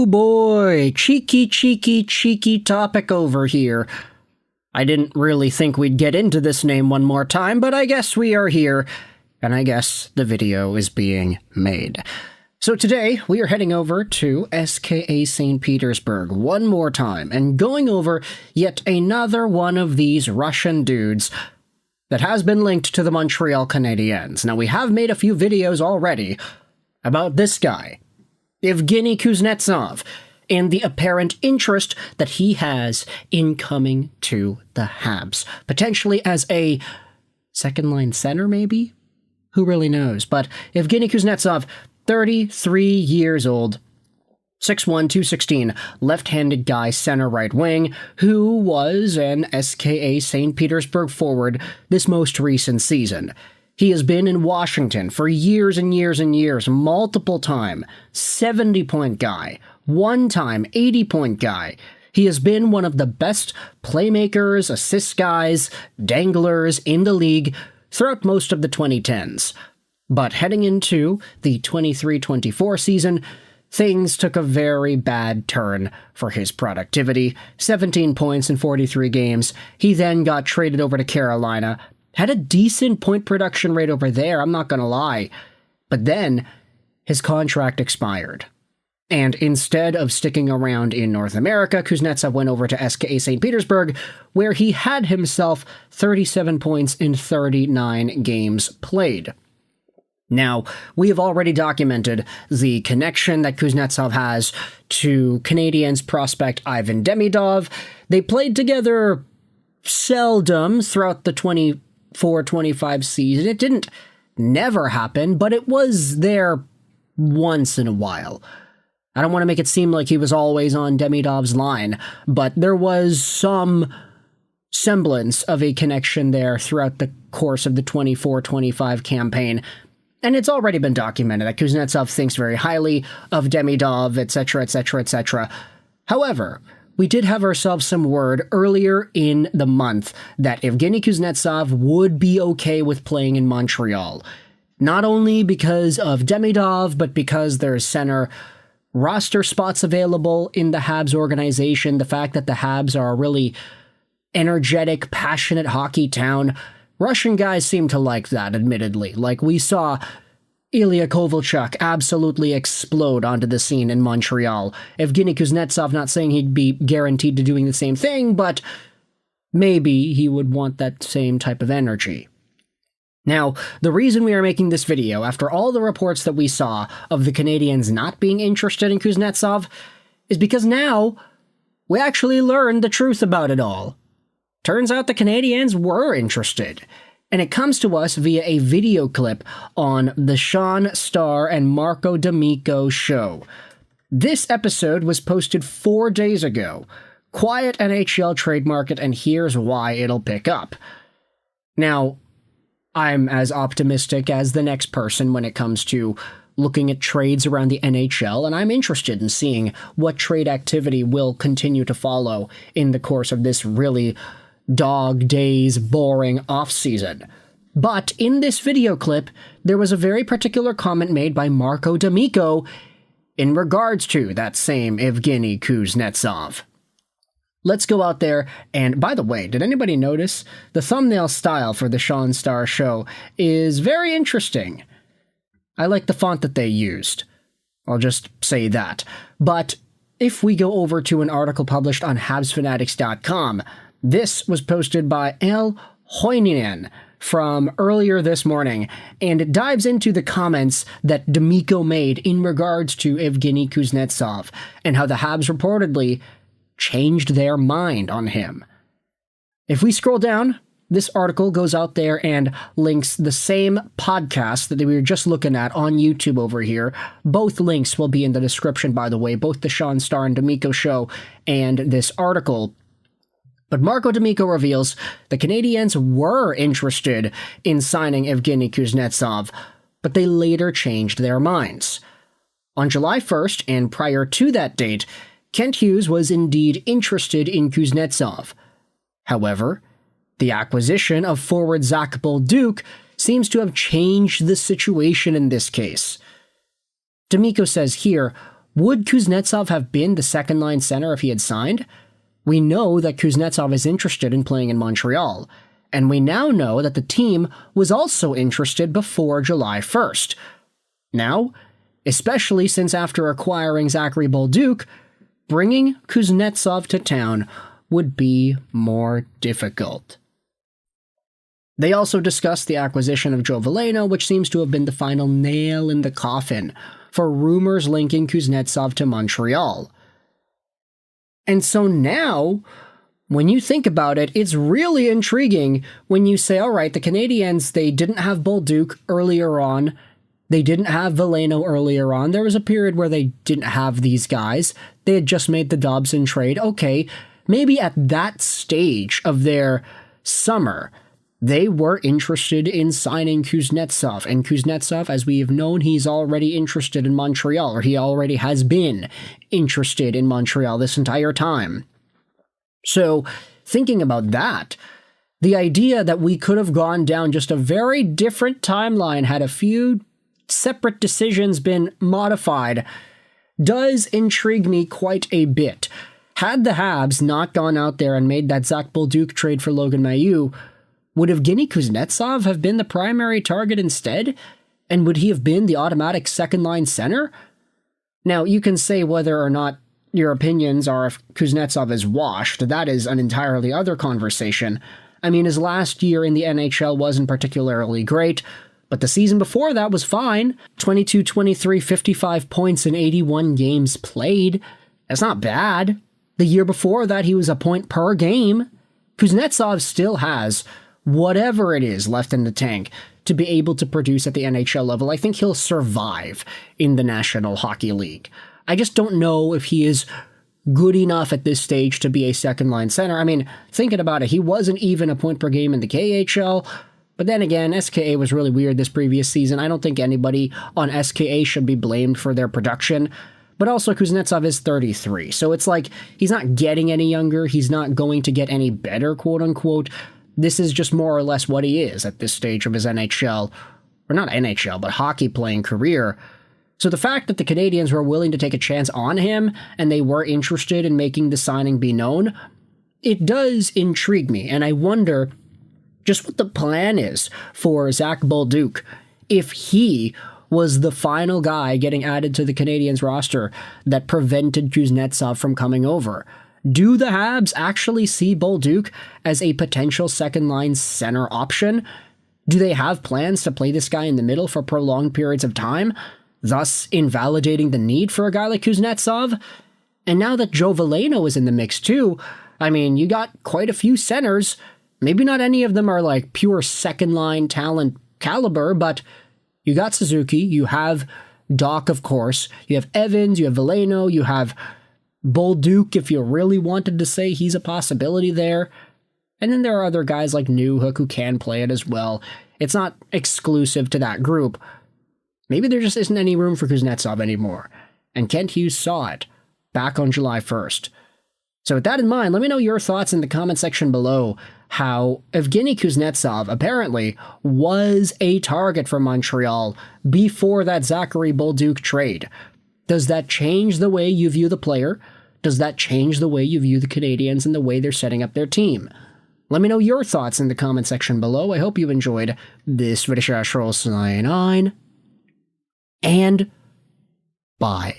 boy, cheeky topic over here. I didn't really think we'd get into this name one more time, but I guess we are here, and I guess the video is being made. So today, we are heading over to SKA St. Petersburg one more time, and going over yet another one of these Russian dudes that has been linked to the Montreal Canadiens. Now, we have made a few videos already about this guy, Evgeny Kuznetsov, and the apparent interest that he has in coming to the Habs. Potentially as a second-line center, maybe? Who really knows? But Evgeny Kuznetsov, 33 years old, 6'1", 216, left-handed guy, center right wing, who was an SKA St. Petersburg forward this most recent season. He has been in Washington for years and years and years, multiple time, 70-point guy, one time 80-point guy. He has been one of the best playmakers, assist guys, danglers in the league throughout most of the 2010s. But heading into the 23-24 season, things took a very bad turn for his productivity. 17 points in 43 games. He then got traded over to Carolina. Had a decent point production rate over there, I'm not gonna lie. But then, his contract expired. And instead of sticking around in North America, Kuznetsov went over to SKA St. Petersburg, where he had himself 37 points in 39 games played. Now, we have already documented the connection that Kuznetsov has to Canadiens prospect Ivan Demidov. They played together seldom throughout the 24-25 season. It didn't never happen, but it was there once in a while. I don't want to make it seem like he was always on Demidov's line, but there was some semblance of a connection there throughout the course of the 24-25 campaign. And it's already been documented that Kuznetsov thinks very highly of Demidov, etc., etc., etc. However, we did have ourselves some word earlier in the month that Evgeny Kuznetsov would be okay with playing in Montreal. Not only because of Demidov, but because there's center roster spots available in the Habs organization, the fact that the Habs are a really energetic, passionate hockey town. Russian guys seem to like that, admittedly. Like, we saw Ilya Kovalchuk absolutely explode onto the scene in Montreal. Evgeny Kuznetsov, not saying he'd be guaranteed to doing the same thing, but maybe he would want that same type of energy. Now, the reason we are making this video, after all the reports that we saw of the Canadiens not being interested in Kuznetsov, is because now we actually learned the truth about it all. Turns out the Canadiens were interested, and it comes to us via a video clip on the Sean Starr and Marco D'Amico show. This episode was posted 4 days ago. Quiet NHL trade market, and here's why it'll pick up. Now, I'm as optimistic as the next person when it comes to looking at trades around the NHL, and I'm interested in seeing what trade activity will continue to follow in the course of this really dog days boring offseason. But in this video clip, there was a very particular comment made by Marco D'Amico in regards to that same Evgeny Kuznetsov. Let's go out there, and by the way, did anybody notice the thumbnail style for the Sean Starr show is very interesting? I like the font that they used. I'll just say that. But if we go over to an article published on HabsFanatics.com, this was posted by L. Hoininen from earlier this morning, and it dives into the comments that D'Amico made in regards to Evgeny Kuznetsov, and how the Habs reportedly changed their mind on him. If we scroll down, this article goes out there and links the same podcast that we were just looking at on YouTube over here. Both links will be in the description, by the way, both the Sean Starr and D'Amico show and this article. But Marco D'Amico reveals the Canadiens were interested in signing Evgeny Kuznetsov, but they later changed their minds. On July 1st, and prior to that date, Kent Hughes was indeed interested in Kuznetsov. However, the acquisition of forward Zach Bolduc seems to have changed the situation in this case. D'Amico says here, Would Kuznetsov have been the second-line center if he had signed? We know that Kuznetsov is interested in playing in Montreal, and we now know that the team was also interested before July 1st. Now, especially since after acquiring Zachary Bolduc, bringing Kuznetsov to town would be more difficult. They also discussed the acquisition of Joe Veleno, which seems to have been the final nail in the coffin for rumors linking Kuznetsov to Montreal. And so now, when you think about it, it's really intriguing when you say, all right, the Canadiens, they didn't have Bolduc earlier on. They didn't have Veleno earlier on. There was a period where they didn't have these guys. They had just made the Dobson trade. Okay, maybe at that stage of their summer, they were interested in signing Kuznetsov. And Kuznetsov, as we have known, he's already interested in Montreal, or he already has been interested in Montreal this entire time. So, thinking about that, the idea that we could have gone down just a very different timeline had a few separate decisions been modified does intrigue me quite a bit. Had the Habs not gone out there and made that Zach Bolduc trade for Logan Mailloux, would Evgeny Kuznetsov have been the primary target instead? And would he have been the automatic second-line center? Now, you can say whether or not your opinions are if Kuznetsov is washed. That is an entirely other conversation. I mean, his last year in the NHL wasn't particularly great, but the season before that was fine. 22-23, 55 points in 81 games played. That's not bad. The year before that, he was a point per game. Kuznetsov still has whatever it is left in the tank to be able to produce at the NHL level. I think he'll survive in the National Hockey League. I just don't know if he is good enough at this stage to be a second-line center. I mean, thinking about it, he wasn't even a point per game in the KHL, but then again, SKA was really weird this previous season. I don't think anybody on SKA should be blamed for their production. But also, Kuznetsov is 33, so it's like he's not getting any younger. He's not going to get any better, quote-unquote. This is just more or less what he is at this stage of his NHL, or not NHL, but hockey-playing career. So the fact that the Canadiens were willing to take a chance on him, and they were interested in making the signing be known, it does intrigue me, and I wonder just what the plan is for Zach Bolduc if he was the final guy getting added to the Canadiens roster that prevented Kuznetsov from coming over. Do the Habs actually see Bolduc as a potential second-line center option? Do they have plans to play this guy in the middle for prolonged periods of time, thus invalidating the need for a guy like Kuznetsov? And now that Joe Veleno is in the mix too, I mean, you got quite a few centers. Maybe not any of them are like pure second-line talent caliber, but you got Suzuki, you have Doc, of course, you have Evans, you have Veleno, you have Bolduc, if you really wanted to say he's a possibility there. And then there are other guys like Newhook who can play it as well. It's not exclusive to that group. Maybe there just isn't any room for Kuznetsov anymore. And Kent Hughes saw it back on July 1st. So with that in mind, let me know your thoughts in the comment section below how Evgeny Kuznetsov apparently was a target for Montreal before that Zachary Bolduc trade. Does that change the way you view the player? Does that change the way you view the Canadiens and the way they're setting up their team? Let me know your thoughts in the comment section below. I hope you enjoyed this video. And bye.